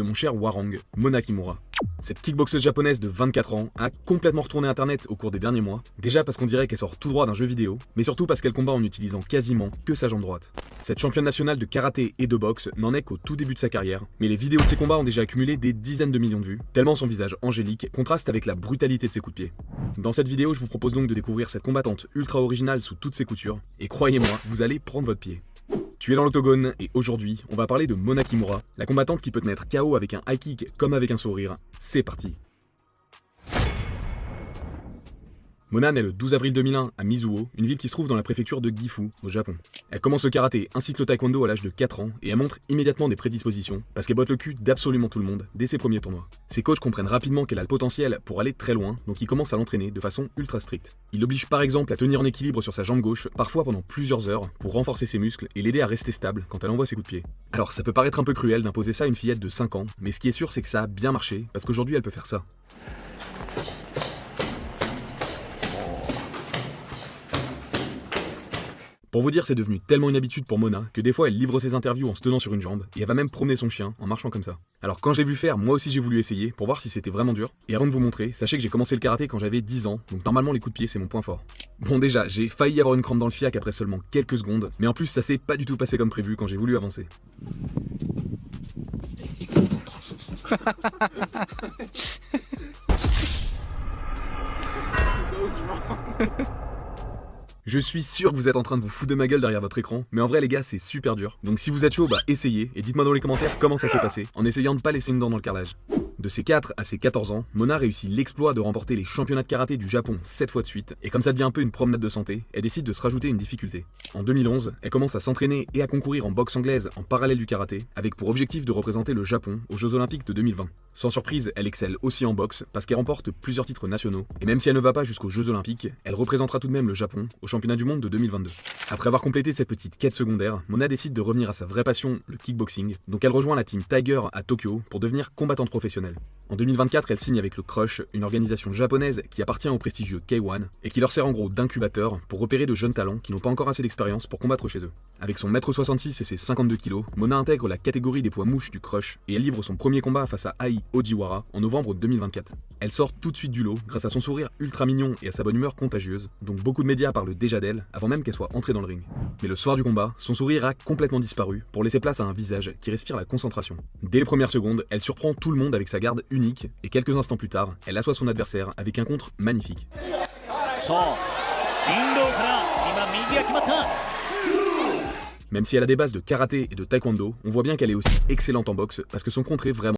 mon cher Hwarang, Mona Kimura. Cette kickboxeuse japonaise de 24 ans a complètement retourné internet au cours des derniers mois, déjà parce qu'on dirait qu'elle sort tout droit d'un jeu vidéo, mais surtout parce qu'elle combat en utilisant quasiment que sa jambe droite. Cette championne nationale de karaté et de boxe n'en est qu'au tout début de sa carrière, mais les vidéos de ses combats ont déjà accumulé des dizaines de millions de vues, tellement son visage angélique contraste avec la brutalité de ses coups de pied. Dans cette vidéo, je vous propose donc de découvrir cette combattante ultra originale sous toutes ses coutures, et croyez-moi, vous allez prendre votre pied. Tu es dans l'octogone et aujourd'hui, on va parler de Mona Kimura, la combattante qui peut te mettre KO avec un high kick comme avec un sourire. C'est parti. Mona naît le 12 avril 2001 à Mizuho, une ville qui se trouve dans la préfecture de Gifu, au Japon. Elle commence le karaté ainsi que le taekwondo à l'âge de 4 ans et elle montre immédiatement des prédispositions parce qu'elle botte le cul d'absolument tout le monde dès ses premiers tournois. Ses coachs comprennent rapidement qu'elle a le potentiel pour aller très loin, donc ils commencent à l'entraîner de façon ultra stricte. Ils l'obligent par exemple à tenir en équilibre sur sa jambe gauche, parfois pendant plusieurs heures, pour renforcer ses muscles et l'aider à rester stable quand elle envoie ses coups de pied. Alors ça peut paraître un peu cruel d'imposer ça à une fillette de 5 ans, mais ce qui est sûr c'est que ça a bien marché parce qu'aujourd'hui elle peut faire ça. Pour vous dire, c'est devenu tellement une habitude pour Mona que des fois elle livre ses interviews en se tenant sur une jambe et elle va même promener son chien en marchant comme ça. Alors quand je l'ai vu faire, moi aussi j'ai voulu essayer pour voir si c'était vraiment dur. Et avant de vous montrer, sachez que j'ai commencé le karaté quand j'avais 10 ans, donc normalement les coups de pied c'est mon point fort. Bon déjà, j'ai failli avoir une crampe dans le fiac après seulement quelques secondes, mais en plus ça s'est pas du tout passé comme prévu quand j'ai voulu avancer. Je suis sûr que vous êtes en train de vous foutre de ma gueule derrière votre écran, mais en vrai les gars c'est super dur. Donc si vous êtes chaud, bah essayez et dites-moi dans les commentaires comment ça s'est passé, en essayant de pas laisser une dent dans le carrelage. De ses 4 à ses 14 ans, Mona réussit l'exploit de remporter les championnats de karaté du Japon 7 fois de suite, et comme ça devient un peu une promenade de santé, elle décide de se rajouter une difficulté. En 2011, elle commence à s'entraîner et à concourir en boxe anglaise en parallèle du karaté, avec pour objectif de représenter le Japon aux Jeux Olympiques de 2020. Sans surprise, elle excelle aussi en boxe, parce qu'elle remporte plusieurs titres nationaux, et même si elle ne va pas jusqu'aux Jeux Olympiques, elle représentera tout de même le Japon aux Championnats du Monde de 2022. Après avoir complété cette petite quête secondaire, Mona décide de revenir à sa vraie passion, le kickboxing, donc elle rejoint la team Tiger à Tokyo pour devenir combattante professionnelle. En 2024, elle signe avec le Crush, une organisation japonaise qui appartient au prestigieux K1 et qui leur sert en gros d'incubateur pour repérer de jeunes talents qui n'ont pas encore assez d'expérience pour combattre chez eux. Avec son 1m66 et ses 52 kg, Mona intègre la catégorie des poids mouches du Crush et elle livre son premier combat face à Ai Ojiwara en novembre 2024. Elle sort tout de suite du lot grâce à son sourire ultra mignon et à sa bonne humeur contagieuse, donc beaucoup de médias parlent déjà d'elle avant même qu'elle soit entrée dans le ring. Mais le soir du combat, son sourire a complètement disparu pour laisser place à un visage qui respire la concentration. Dès les premières secondes, elle surprend tout le monde avec sa garde unique et quelques instants plus tard, elle assoit son adversaire avec un contre magnifique. Même si elle a des bases de karaté et de taekwondo, on voit bien qu'elle est aussi excellente en boxe parce que son contre est vraiment